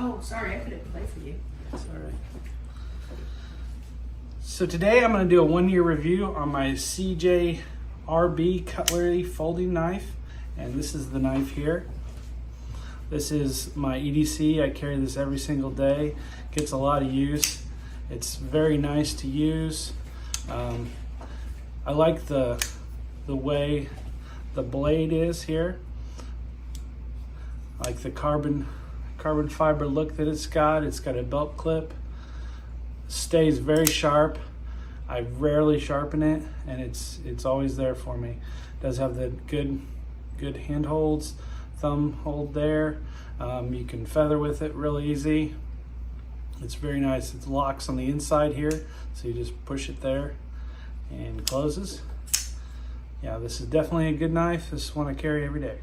Oh, sorry, I couldn't play for you. That's all right. So today I'm going to do a 1-year review on my CJRB Cutlery folding knife, and this is the knife here. This is my EDC. I carry this every single day. Gets a lot of use. It's very nice to use. I like the way the blade is here. I like the carbon fiber look that it's got. It's got a belt clip. Stays very sharp. I rarely sharpen it, and it's always there for me. It does have the good hand holds, thumb hold there. You can feather with it real easy. It's very nice. It locks on the inside here, so you just push it there and closes. Yeah, this is definitely a good knife. This is one I carry every day.